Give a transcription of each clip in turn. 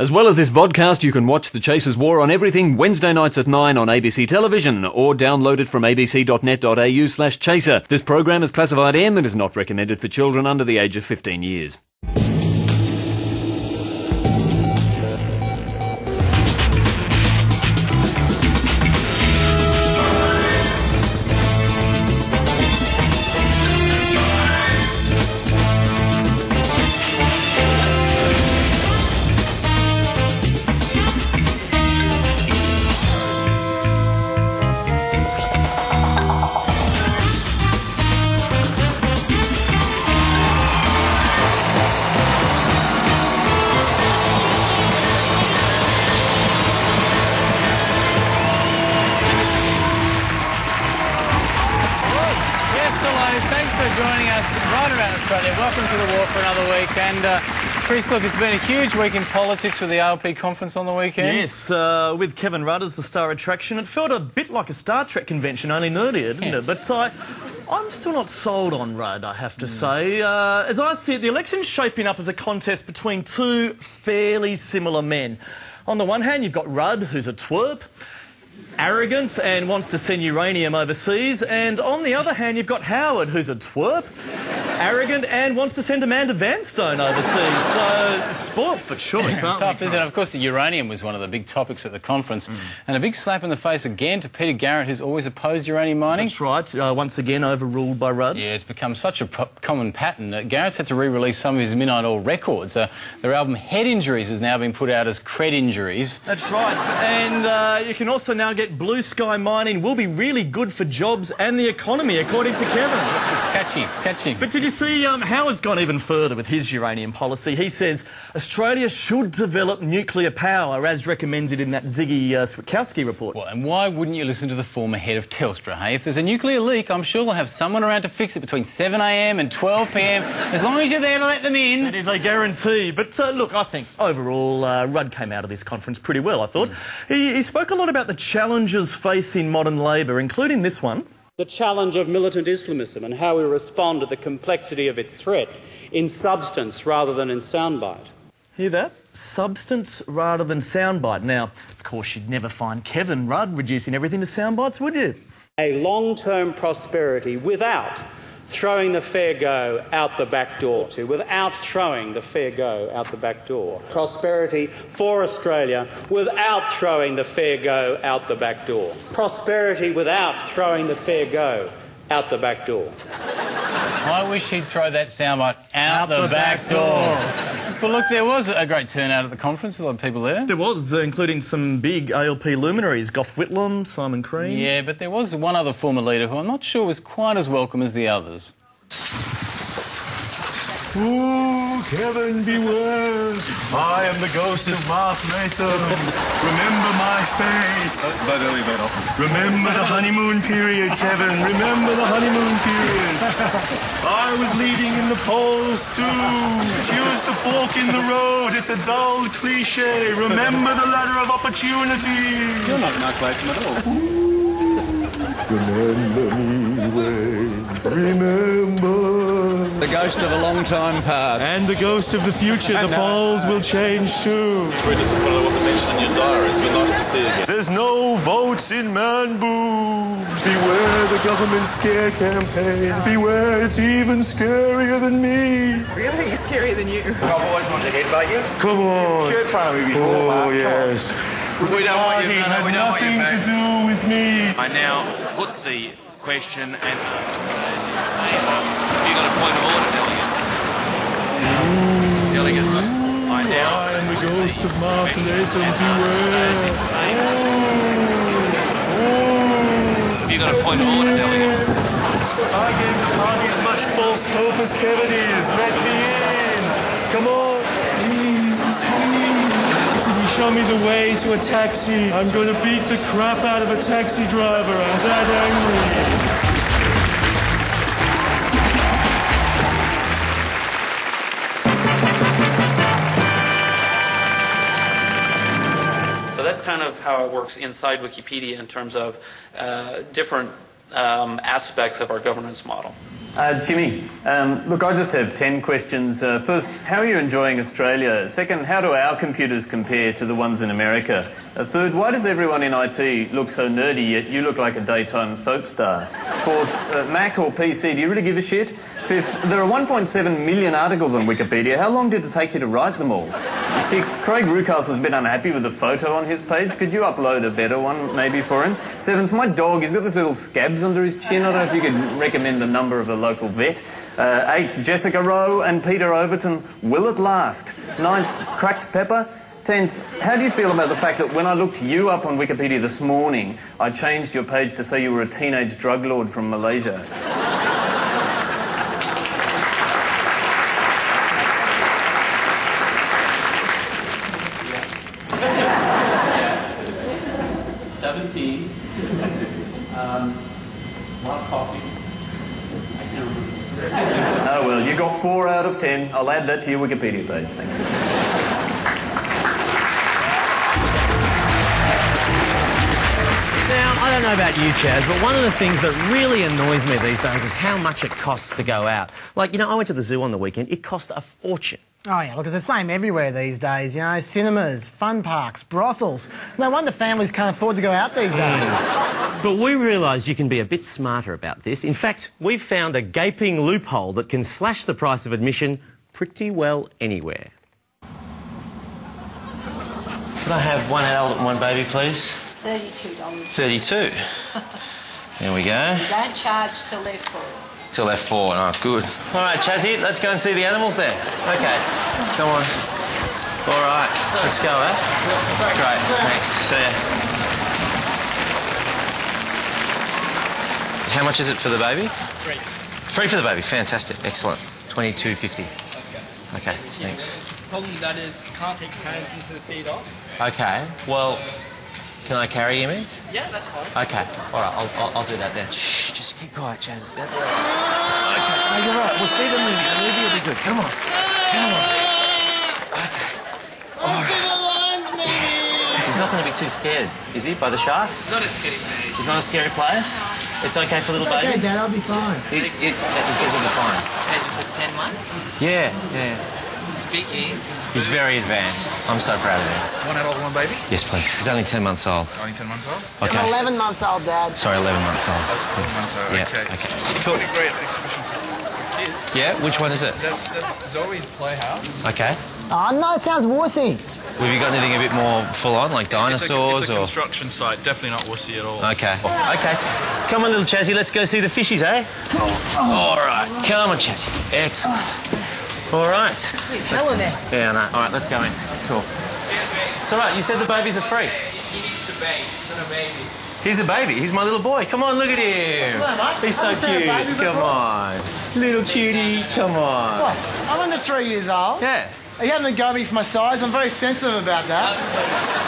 As well as this vodcast, you can watch The Chaser's War on Everything Wednesday nights at 9 on ABC Television or download it from abc.net.au/chaser. This program is classified M and is not recommended for children under the age of 15 years. Welcome to the war for another week. And Chris, look, it's been a huge week in politics with the ALP conference on the weekend. Yes, with Kevin Rudd as the star attraction. It felt a bit like a Star Trek convention, only nerdier, didn't it? But I'm still not sold on Rudd, I have to say. As I see it, the election's shaping up as a contest between two fairly similar men. On the one hand, you've got Rudd, who's a twerp, arrogant and wants to send uranium overseas, and on the other hand you've got Howard, who's a twerp, arrogant and wants to send Amanda Vanstone overseas. So sport for choice, aren't Tough, isn't it? Of course, the uranium was one of the big topics at the conference, and a big slap in the face again to Peter Garrett, who's always opposed uranium mining. That's right, once again overruled by Rudd. Yeah, it's become such a common pattern. Garrett's had to re-release some of his midnight oil records. Their album Head Injuries has now been put out as Cred Injuries. That's right, and you can also now get blue sky mining will be really good for jobs and the economy, according to Kevin. Catchy, catchy. But did you see Howard's gone even further with his uranium policy? He says Australia should develop nuclear power as recommended in that Ziggy Switkowski report. Well, and why wouldn't you listen to the former head of Telstra, hey? If there's a nuclear leak, I'm sure they'll have someone around to fix it between 7 a.m. and 12 p.m, as long as you're there to let them in. That is a guarantee. But look, I think overall Rudd came out of this conference pretty well, I thought. He spoke a lot about the challenges facing modern Labor, including this one. The challenge of militant Islamism and how we respond to the complexity of its threat in substance rather than in soundbite. Hear that? Substance rather than soundbite. Now, of course, you'd never find Kevin Rudd reducing everything to soundbites, would you? A long-term prosperity without throwing the fair go out the back door. Without throwing the fair go out the back door. Prosperity for Australia without throwing the fair go out the back door. Prosperity without throwing the fair go out the back door. I wish he'd throw that soundbite out the back door. But look, there was a great turnout at the conference, a lot of people there. There was, including some big ALP luminaries, Gough Whitlam, Simon Crean. Yeah, but there was one other former leader who I'm not sure was quite as welcome as the others. Ooh, Kevin, beware. I am the ghost of Mark Latham. Remember my fate. Remember the honeymoon period, Kevin. Remember the honeymoon period. I was leading in the polls too. Choose the fork in the road. It's a dull cliche. Remember the ladder of opportunity. You're not Mark Latham at all. Remember me, Wayne. Remember. The ghost of a long time past. And the ghost of the future. The polls will change too. It's really disappointed I wasn't mentioned in your diary. It's been nice to see you again. There's no votes in man boobs. Beware the government scare campaign. Beware, it's even scarier than me. Really? It's scarier than you. I've always wanted to headbutt you. Come on. You've heard me before, Oh, Mark. yes. We don't want you, Party we had don't want you nothing back. to do with me. I now put the question and you got a point of order, delegates. I now I am the ghost of Mark Latham. Beware. Have you got a point of order, delegate? I gave the party as much false hope as Kevin is. Let me in. Come on. Please, could you show me the way to a taxi? I'm going to beat the crap out of a taxi driver. I'm that angry. So that's kind of how it works inside Wikipedia in terms of different aspects of our governance model. Jimmy, look, I just have 10 questions. First, how are you enjoying Australia? Second, how do our computers compare to the ones in America? Third, why does everyone in IT look so nerdy, yet you look like a daytime soap star? Fourth, Mac or PC, do you really give a shit? Fifth, there are 1.7 million articles on Wikipedia. How long did it take you to write them all? Sixth, Craig Rucastle's been unhappy with the photo on his page. Could you upload a better one, maybe, for him? Seventh, my dog, he's got this little scabs under his chin. I don't know if you could recommend the number of a local vet. Eighth, Jessica Rowe and Peter Overton, will it last? Ninth, cracked pepper. 10th, how do you feel about the fact that when I looked you up on Wikipedia this morning, I changed your page to say you were a teenage drug lord from Malaysia? One coffee. I can't remember. Oh, well, you got 4 out of 10. I'll add that to your Wikipedia page. Thank you. Now, I don't know about you, Chaz, but one of the things that really annoys me these days is how much it costs to go out. Like, you know, I went to the zoo on the weekend. It cost a fortune. Oh, yeah, look, it's the same everywhere these days, you know, cinemas, fun parks, brothels. No wonder families can't afford to go out these days. But we realised you can be a bit smarter about this. In fact, we've found a gaping loophole that can slash the price of admission pretty well anywhere. Could I have one adult and one baby, please? $32. 32. There we go. You don't charge till they're full. Till they're 4. Oh, good. All right, Chazzy, let's go and see the animals there. OK, come on. All right, let's go, eh? Great, thanks. See ya. How much is it for the baby? Free. Free for the baby, fantastic, excellent. $22.50. OK, thanks. The problem with that is you can't take your parents into the theatre. OK, well, can I carry him in? Yeah, that's fine. OK, all right, I'll do that then. Shh, just keep quiet, Chaz. It's better. OK, no, you're right. We'll see the movie. The movie will be good. Come on. Come on. OK. All right. He's not going to be too scared, is he, by the sharks? It's not a scary place. He's not a scary place? It's OK for little babies? It's OK, Dad, I'll be fine. He says he'll be fine. And you said 10 months? Yeah. Speaking. He's very advanced. I'm so proud of him. One adult, one baby? Yes, please. He's only 10 months old. Only 10 months old? OK. I'm 11 months old, Dad. Sorry, 11 months old. 11 months old, yeah, OK. Cool. Pretty great exhibition for kids. Yeah, which one is it? That's Zoe's Playhouse. OK. Oh, no, it sounds wussy. Have you got anything a bit more full-on, like dinosaurs? It's a construction site, definitely not wussy at all. OK. OK. Come on, little Chazzy, let's go see the fishies, eh? All right. Come on, Chazzy. Excellent. All right. There's hell in there. Yeah, I know. All right, let's go in. Cool. It's all right. You said the babies are free. He needs to bathe. He's not a baby. He's a baby. He's my little boy. Come on, look at him. What's that, mate? He's so cute. Come on. Little cutie. Come on. What? I'm under 3 years old. Yeah. Are you having to go me for my size? I'm very sensitive about that.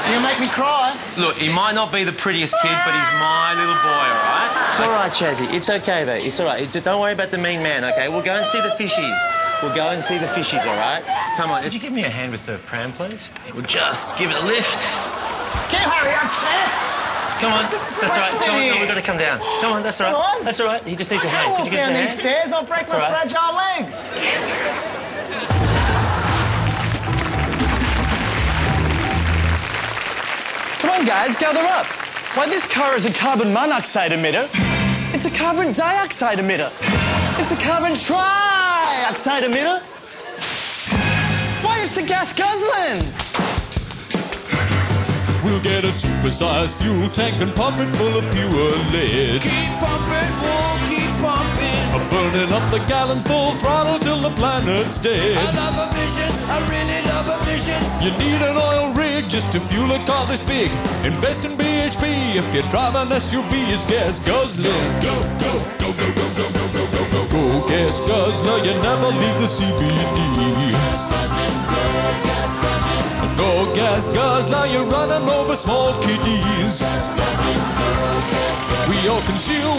You're going to make me cry. Look, he might not be the prettiest kid, but he's my little boy, all right? It's all right, Chazzy. It's OK, though. It's all right. Don't worry about the mean man, OK? We'll go and see the fishies. We'll go and see the fishies, all right? Come on. Would you give me a hand with the pram, please? We'll just give it a lift. Can you hurry up, Dad? Come on. That's all right. Come on. No, we've got to come down. Come on. That's all right. That's all right. He just needs a hand. Could you give us a hand? Down these stairs, I'll break my fragile legs. Come on, guys, gather up. Why, this car is a carbon monoxide emitter. It's a carbon dioxide emitter. It's a carbon trioxide emitter. Why, it's a gas guzzling. We'll get a supersized fuel tank and pump it full of pure lead. Keep pumping, we'll keep pumping. Burning up the gallons full throttle till the planet's dead. I love emissions, I really love emissions. You need an oil rig just to fuel a car this big. Invest in BHP if you drive an SUV, it's gas guzzling. Go, go, go, go, go, go, go, go, go, go, go, gas guzzler, you never leave the CBD. Gas guzzling, go, gas guzzling. Go, gas guzzler, you're running over small kiddies. Gas guzzling, go, gas guzzling. We all consume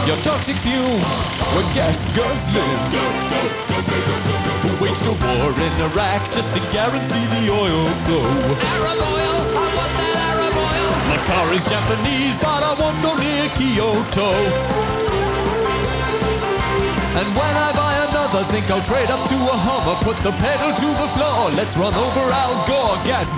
your toxic fume. We're gas guzzling. Go, go, go, go, go, go, go. Who waged a war in Iraq just to guarantee the oil flow? Arab oil, I want that Arab oil. My car is Japanese, but I won't go near Kyoto. And when I buy another, think I'll trade up to a Hummer. Put the pedal to the floor, let's run over Al Gore. Gas